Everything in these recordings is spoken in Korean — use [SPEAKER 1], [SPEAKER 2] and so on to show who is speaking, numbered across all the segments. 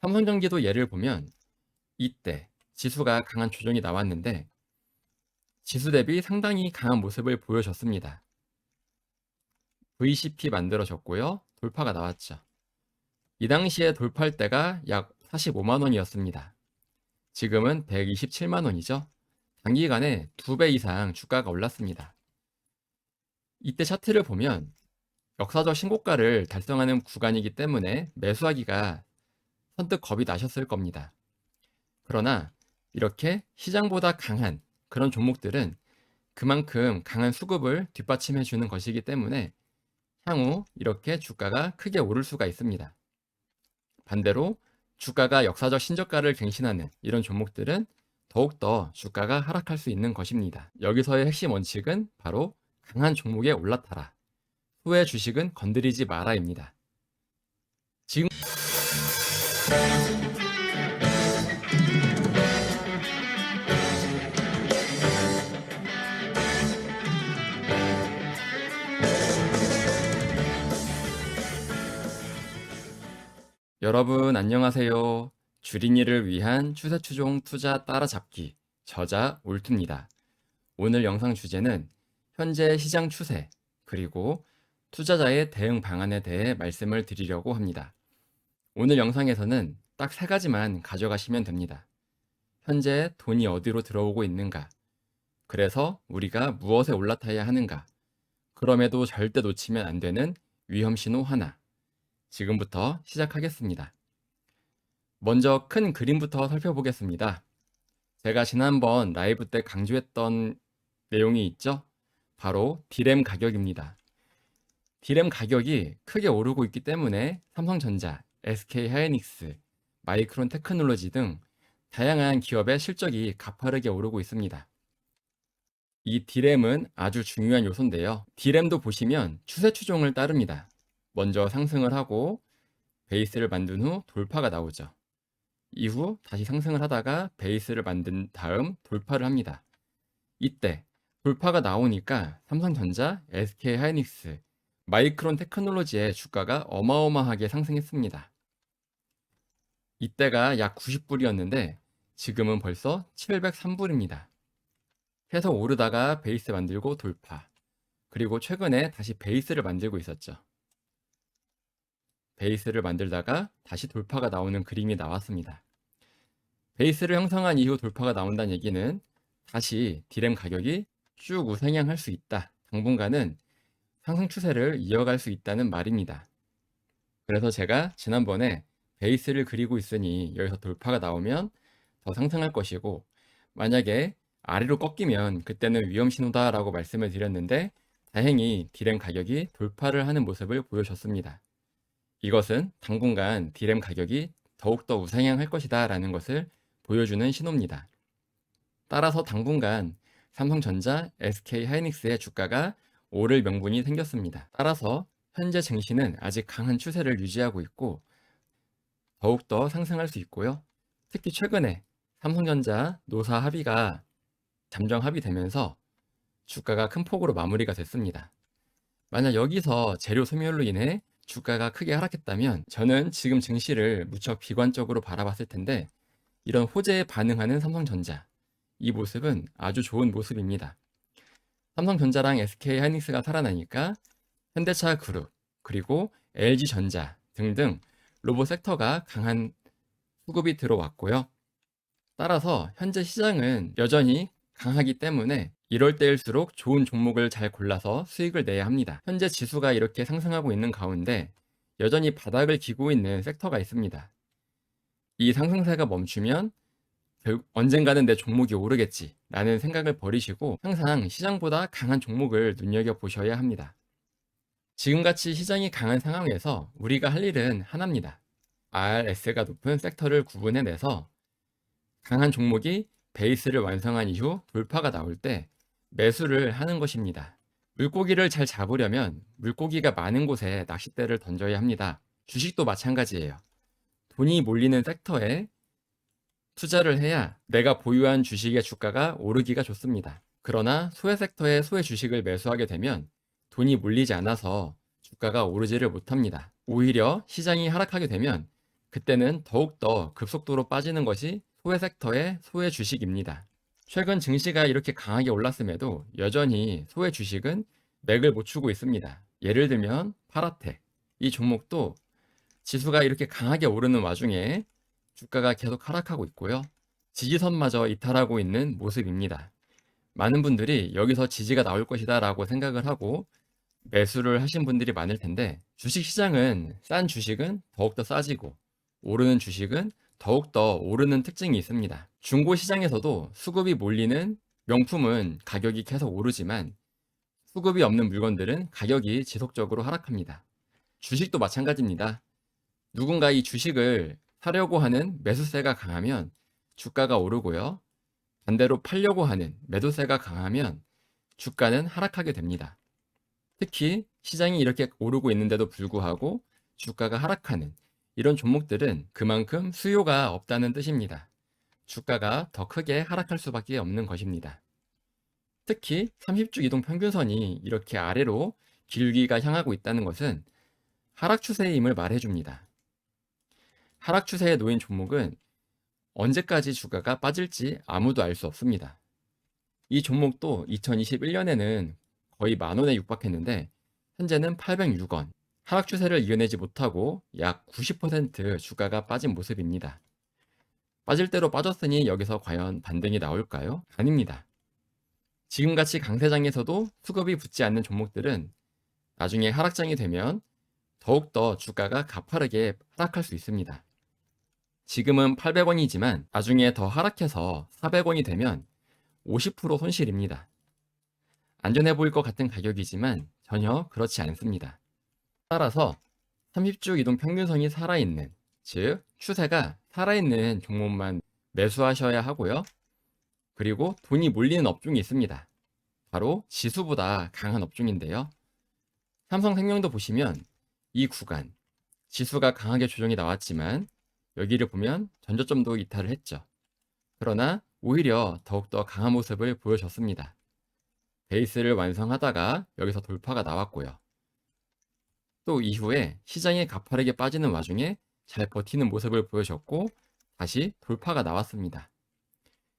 [SPEAKER 1] 삼성전기도 예를 보면 이때 지수가 강한 조정이 나왔는데 지수 대비 상당히 강한 모습을 보여줬습니다. VCP 만들어졌고요. 돌파가 나왔죠. 이 당시에 돌파할 때가 약 45만 원이었습니다. 지금은 127만 원이죠. 단기간에 2배 이상 주가가 올랐습니다. 이때 차트를 보면 역사적 신고가를 달성하는 구간이기 때문에 매수하기가 선뜻 겁이 나셨을 겁니다. 그러나 이렇게 시장보다 강한 그런 종목들은 그만큼 강한 수급을 뒷받침해 주는 것이기 때문에 향후 이렇게 주가가 크게 오를 수가 있습니다. 반대로 주가가 역사적 신저가를 갱신하는 이런 종목들은 더욱더 주가가 하락할 수 있는 것입니다. 여기서의 핵심 원칙은 바로 강한 종목에 올라타라. 후에 주식은 건드리지 마라입니다. 지금 여러분 안녕하세요. 주린이를 위한 추세추종 투자 따라잡기 저자 올투입니다. 오늘 영상 주제는 현재 시장 추세 그리고 투자자의 대응 방안에 대해 말씀을 드리려고 합니다. 오늘 영상에서는 딱 3가지만 가져가시면 됩니다. 현재 돈이 어디로 들어오고 있는가? 그래서 우리가 무엇에 올라타야 하는가? 그럼에도 절대 놓치면 안 되는 위험 신호 하나. 지금부터 시작하겠습니다. 먼저 큰 그림부터 살펴보겠습니다. 제가 지난번 라이브 때 강조했던 내용이 있죠? 바로 D램 가격입니다. D램 가격이 크게 오르고 있기 때문에 삼성전자, SK하이닉스, 마이크론 테크놀로지 등 다양한 기업의 실적이 가파르게 오르고 있습니다. 이 D램은 아주 중요한 요소인데요. D램도 보시면 추세 추종을 따릅니다. 먼저 상승을 하고 베이스를 만든 후 돌파가 나오죠. 이후 다시 상승을 하다가 베이스를 만든 다음 돌파를 합니다. 이때 돌파가 나오니까 삼성전자, SK하이닉스, 마이크론 테크놀로지의 주가가 어마어마하게 상승했습니다. 이때가 약 90불이었는데 지금은 벌써 703불입니다. 계속 오르다가 베이스 만들고 돌파. 그리고 최근에 다시 베이스를 만들고 있었죠. 베이스를 만들다가 다시 돌파가 나오는 그림이 나왔습니다. 베이스를 형성한 이후 돌파가 나온다는 얘기는 다시 D램 가격이 쭉 우상향할 수 있다. 당분간은 상승 추세를 이어갈 수 있다는 말입니다. 그래서 제가 지난번에 베이스를 그리고 있으니 여기서 돌파가 나오면 더 상승할 것이고 만약에 아래로 꺾이면 그때는 위험 신호다라고 말씀을 드렸는데 다행히 D램 가격이 돌파를 하는 모습을 보여줬습니다. 이것은 당분간 D램 가격이 더욱더 우상향할 것이다 라는 것을 보여주는 신호입니다. 따라서 당분간 삼성전자, SK하이닉스의 주가가 오를 명분이 생겼습니다. 따라서 현재 증시는 아직 강한 추세를 유지하고 있고 더욱더 상승할 수 있고요. 특히 최근에 삼성전자 노사 합의가 잠정 합의되면서 주가가 큰 폭으로 마무리가 됐습니다. 만약 여기서 재료 소멸로 인해 주가가 크게 하락했다면 저는 지금 증시를 무척 비관적으로 바라봤을 텐데 이런 호재에 반응하는 삼성전자 이 모습은 아주 좋은 모습입니다. 삼성전자랑 SK하이닉스가 살아나니까 현대차 그룹 그리고 LG전자 등등 로봇 섹터가 강한 수급이 들어왔고요. 따라서 현재 시장은 여전히 강하기 때문에 이럴 때일수록 좋은 종목을 잘 골라서 수익을 내야 합니다. 현재 지수가 이렇게 상승하고 있는 가운데 여전히 바닥을 기고 있는 섹터가 있습니다. 이 상승세가 멈추면 언젠가는 내 종목이 오르겠지 라는 생각을 버리시고 항상 시장보다 강한 종목을 눈여겨보셔야 합니다. 지금같이 시장이 강한 상황에서 우리가 할 일은 하나입니다. RS가 높은 섹터를 구분해내서 강한 종목이 베이스를 완성한 이후 돌파가 나올 때 매수를 하는 것입니다. 물고기를 잘 잡으려면 물고기가 많은 곳에 낚싯대를 던져야 합니다. 주식도 마찬가지예요. 돈이 몰리는 섹터에 투자를 해야 내가 보유한 주식의 주가가 오르기가 좋습니다. 그러나 소외 섹터에 소외 주식을 매수하게 되면 돈이 몰리지 않아서 주가가 오르지를 못합니다. 오히려 시장이 하락하게 되면 그때는 더욱더 급속도로 빠지는 것이 소외 섹터의 소외 주식입니다. 최근 증시가 이렇게 강하게 올랐음에도 여전히 소외 주식은 맥을 못 추고 있습니다. 예를 들면 파라텍, 이 종목도 지수가 이렇게 강하게 오르는 와중에 주가가 계속 하락하고 있고요. 지지선마저 이탈하고 있는 모습입니다. 많은 분들이 여기서 지지가 나올 것이다 라고 생각을 하고 매수를 하신 분들이 많을 텐데, 주식시장은 싼 주식은 더욱더 싸지고 오르는 주식은 더욱더 오르는 특징이 있습니다. 중고시장에서도 수급이 몰리는 명품은 가격이 계속 오르지만 수급이 없는 물건들은 가격이 지속적으로 하락합니다. 주식도 마찬가지입니다. 누군가 이 주식을 사려고 하는 매수세가 강하면 주가가 오르고요. 반대로 팔려고 하는 매도세가 강하면 주가는 하락하게 됩니다. 특히 시장이 이렇게 오르고 있는데도 불구하고 주가가 하락하는 이런 종목들은 그만큼 수요가 없다는 뜻입니다. 주가가 더 크게 하락할 수밖에 없는 것입니다. 특히 30주 이동 평균선이 이렇게 아래로 길기가 향하고 있다는 것은 하락 추세임을 말해줍니다. 하락 추세에 놓인 종목은 언제까지 주가가 빠질지 아무도 알 수 없습니다. 이 종목도 2021년에는 거의 10,000원에 육박했는데 현재는 806원. 하락 추세를 이겨내지 못하고 약 90% 주가가 빠진 모습입니다. 빠질 대로 빠졌으니 여기서 과연 반등이 나올까요? 아닙니다. 지금같이 강세장에서도 수급이 붙지 않는 종목들은 나중에 하락장이 되면 더욱더 주가가 가파르게 하락할 수 있습니다. 지금은 800원이지만 나중에 더 하락해서 400원이 되면 50% 손실입니다. 안전해 보일 것 같은 가격이지만 전혀 그렇지 않습니다. 따라서 30주 이동 평균선이 살아있는, 즉 추세가 살아있는 종목만 매수하셔야 하고요. 그리고 돈이 몰리는 업종이 있습니다. 바로 지수보다 강한 업종인데요. 삼성생명도 보시면 이 구간 지수가 강하게 조정이 나왔지만 여기를 보면 전저점도 이탈을 했죠. 그러나 오히려 더욱더 강한 모습을 보여줬습니다. 베이스를 완성하다가 여기서 돌파가 나왔고요. 또 이후에 시장이 가파르게 빠지는 와중에 잘 버티는 모습을 보여줬고 다시 돌파가 나왔습니다.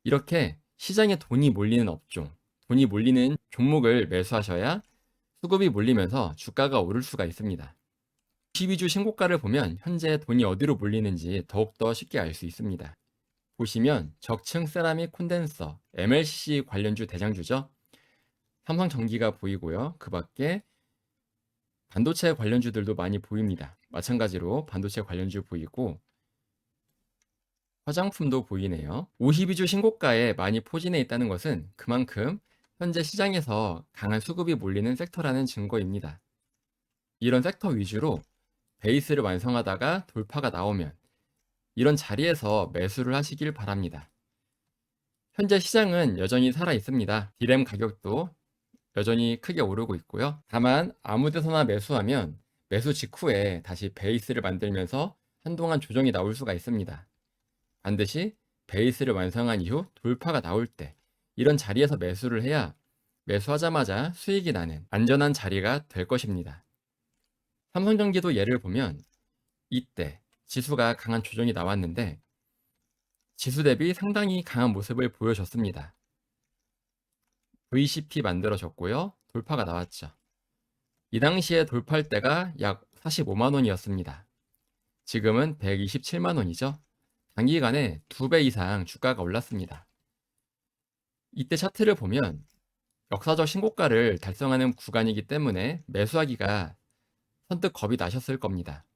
[SPEAKER 1] 이렇게 시장에 돈이 몰리는 업종, 돈이 몰리는 종목을 매수하셔야 수급이 몰리면서 주가가 오를 수가 있습니다. 12주 신고가를 보면 현재 돈이 어디로 몰리는지 더욱더 쉽게 알 수 있습니다. 보시면 적층 세라믹 콘덴서, MLCC 관련주 대장주죠. 삼성전기가 보이고요. 그 밖에 반도체 관련주들도 많이 보입니다. 마찬가지로 반도체 관련주 보이고 화장품도 보이네요. 52주 신고가에 많이 포진해 있다는 것은 그만큼 현재 시장에서 강한 수급이 몰리는 섹터라는 증거입니다. 이런 섹터 위주로 베이스를 완성하다가 돌파가 나오면 이런 자리에서 매수를 하시길 바랍니다. 현재 시장은 여전히 살아 있습니다. 디램 가격도 여전히 크게 오르고 있고요. 다만 아무 데서나 매수하면 매수 직후에 다시 베이스를 만들면서 한동안 조정이 나올 수가 있습니다. 반드시 베이스를 완성한 이후 돌파가 나올 때 이런 자리에서 매수를 해야 매수하자마자 수익이 나는 안전한 자리가 될 것입니다. 삼성전기도 예를 보면 이때 지수가 강한 조정이 나왔는데 지수 대비 상당히 강한 모습을 보여줬습니다. VCP 만들어졌고요. 돌파가 나왔죠. 이 당시에 돌파할 때가 약 45만 원이었습니다. 지금은 127만 원이죠. 단기간에 2배 이상 주가가 올랐습니다. 이때 차트를 보면 역사적 신고가를 달성하는 구간이기 때문에 매수하기가 선뜻 겁이 나셨을 겁니다.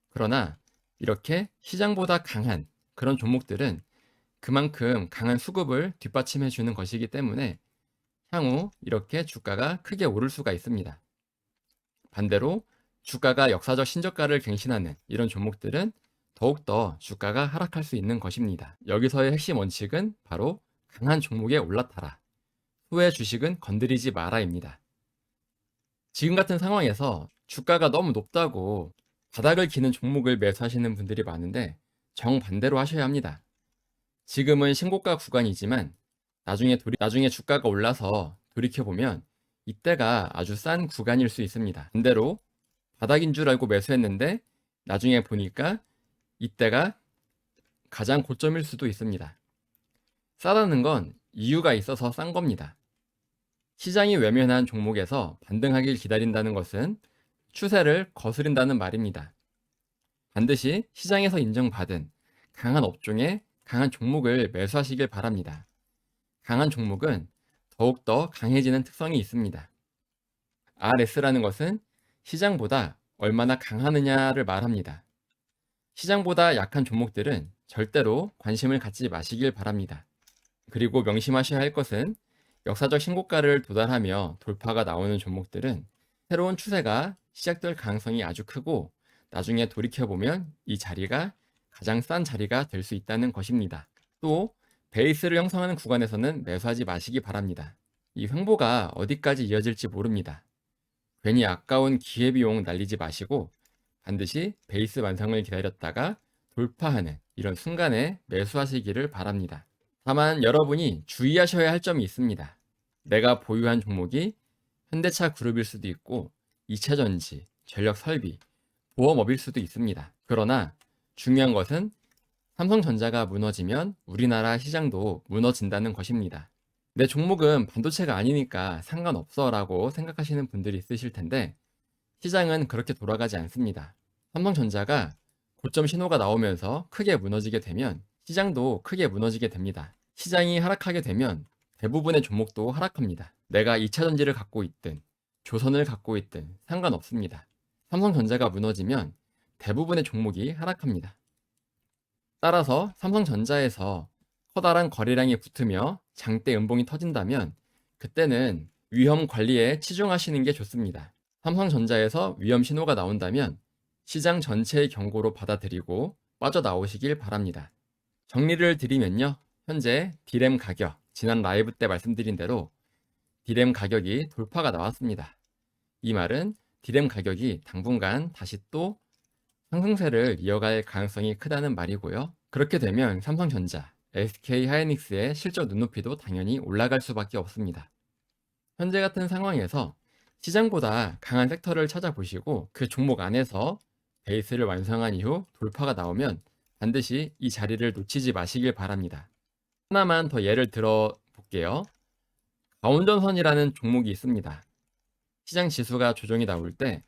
[SPEAKER 1] 그러나 이렇게 시장보다 강한 그런 종목들은 그만큼 강한 수급을 뒷받침해 주는 것이기 때문에 향후 이렇게 주가가 크게 오를 수가 있습니다. 반대로 주가가 역사적 신저가를 갱신하는 이런 종목들은 더욱더 주가가 하락할 수 있는 것입니다. 여기서의 핵심 원칙은 바로 강한 종목에 올라타라. 후에 주식은 건드리지 마라입니다. 지금 같은 상황에서 주가가 너무 높다고 바닥을 기는 종목을 매수하시는 분들이 많은데 정반대로 하셔야 합니다. 지금은 신고가 구간이지만 나중에 주가가 올라서 돌이켜보면 이때가 아주 싼 구간일 수 있습니다. 반대로 바닥인 줄 알고 매수했는데 나중에 보니까 이때가 가장 고점일 수도 있습니다. 싸다는 건 이유가 있어서 싼 겁니다. 시장이 외면한 종목에서 반등하길 기다린다는 것은 추세를 거스른다는 말입니다. 반드시 시장에서 인정받은 강한 업종에 강한 종목을 매수하시길 바랍니다. 강한 종목은 더욱더 강해지는 특성이 있습니다. RS라는 것은 시장보다 얼마나 강하느냐를 말합니다. 시장보다 약한 종목들은 절대로 관심을 갖지 마시길 바랍니다. 그리고 명심하셔야 할 것은 역사적 신고가를 도달하며 돌파가 나오는 종목들은 새로운 추세가 시작될 가능성이 아주 크고 나중에 돌이켜보면 이 자리가 가장 싼 자리가 될 수 있다는 것입니다. 또 베이스를 형성하는 구간에서는 매수하지 마시기 바랍니다. 이 횡보가 어디까지 이어질지 모릅니다. 괜히 아까운 기회비용 날리지 마시고 반드시 베이스 완성을 기다렸다가 돌파하는 이런 순간에 매수하시기를 바랍니다. 다만 여러분이 주의하셔야 할 점이 있습니다. 내가 보유한 종목이 현대차 그룹일 수도 있고 이차전지, 전력설비, 보험업일 수도 있습니다. 그러나 중요한 것은 삼성전자가 무너지면 우리나라 시장도 무너진다는 것입니다. 내 종목은 반도체가 아니니까 상관없어 라고 생각하시는 분들이 있으실 텐데 시장은 그렇게 돌아가지 않습니다. 삼성전자가 고점 신호가 나오면서 크게 무너지게 되면 시장도 크게 무너지게 됩니다. 시장이 하락하게 되면 대부분의 종목도 하락합니다. 내가 2차전지를 갖고 있든 조선을 갖고 있든 상관없습니다. 삼성전자가 무너지면 대부분의 종목이 하락합니다. 따라서 삼성전자에서 커다란 거래량이 붙으며 장대 음봉이 터진다면 그때는 위험 관리에 치중하시는 게 좋습니다. 삼성전자에서 위험 신호가 나온다면 시장 전체의 경고로 받아들이고 빠져나오시길 바랍니다. 정리를 드리면요. 현재 D램 가격, 지난 라이브 때 말씀드린 대로 D램 가격이 돌파가 나왔습니다. 이 말은 D램 가격이 당분간 다시 또 상승세를 이어갈 가능성이 크다는 말이고요. 그렇게 되면 삼성전자, SK하이닉스의 실적 눈높이도 당연히 올라갈 수밖에 없습니다. 현재 같은 상황에서 시장보다 강한 섹터를 찾아보시고 그 종목 안에서 베이스를 완성한 이후 돌파가 나오면 반드시 이 자리를 놓치지 마시길 바랍니다. 하나만 더 예를 들어 볼게요. 가온전선이라는 종목이 있습니다. 시장 지수가 조정이 나올 때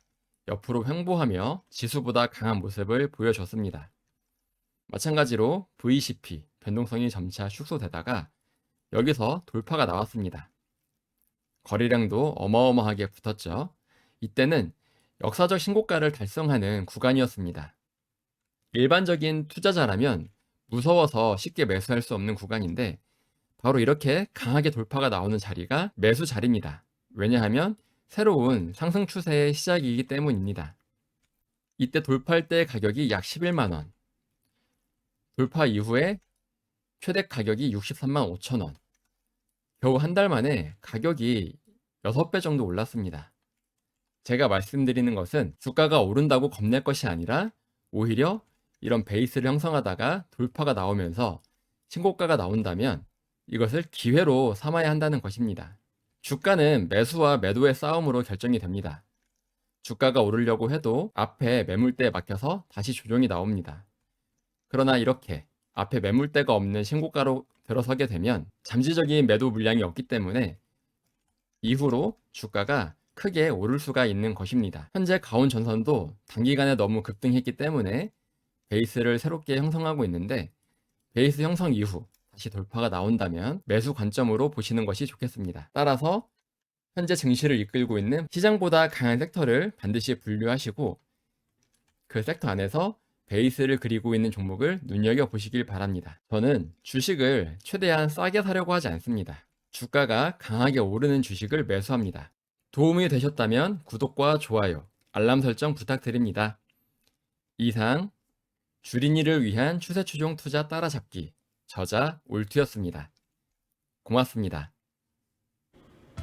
[SPEAKER 1] 옆으로 횡보하며 지수보다 강한 모습을 보여줬습니다. 마찬가지로 VCP, 변동성이 점차 축소되다가 여기서 돌파가 나왔습니다. 거래량도 어마어마하게 붙었죠. 이때는 역사적 신고가를 달성하는 구간이었습니다. 일반적인 투자자라면 무서워서 쉽게 매수할 수 없는 구간인데 바로 이렇게 강하게 돌파가 나오는 자리가 매수 자리입니다. 왜냐하면 새로운 상승 추세의 시작이기 때문입니다. 이때 돌파할 때 가격이 약 11만원, 돌파 이후에 최대 가격이 63만 5천원, 겨우 한 달 만에 가격이 6배 정도 올랐습니다. 제가 말씀드리는 것은 주가가 오른다고 겁낼 것이 아니라 오히려 이런 베이스를 형성하다가 돌파가 나오면서 신고가가 나온다면 이것을 기회로 삼아야 한다는 것입니다. 주가는 매수와 매도의 싸움으로 결정이 됩니다. 주가가 오르려고 해도 앞에 매물대에 막혀서 다시 조정이 나옵니다. 그러나 이렇게 앞에 매물대가 없는 신고가로 들어서게 되면 잠재적인 매도 물량이 없기 때문에 이후로 주가가 크게 오를 수가 있는 것입니다. 현재 가온전선도 단기간에 너무 급등했기 때문에 베이스를 새롭게 형성하고 있는데 베이스 형성 이후 다시 돌파가 나온다면 매수 관점으로 보시는 것이 좋겠습니다. 따라서 현재 증시를 이끌고 있는 시장보다 강한 섹터를 반드시 분류하시고 그 섹터 안에서 베이스를 그리고 있는 종목을 눈여겨보시길 바랍니다. 저는 주식을 최대한 싸게 사려고 하지 않습니다. 주가가 강하게 오르는 주식을 매수합니다. 도움이 되셨다면 구독과 좋아요, 알람 설정 부탁드립니다. 이상 주린이를 위한 추세 추종 투자 따라잡기 저자 올투였습니다. 고맙습니다.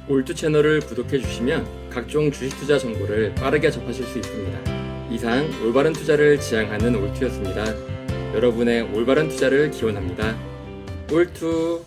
[SPEAKER 1] 올투 채널을 구독해 주시면 각종 주식 투자 정보를 빠르게 접하실 수 있습니다. 이상 올바른 투자를 지향하는 올투였습니다. 여러분의 올바른 투자를 기원합니다. 올투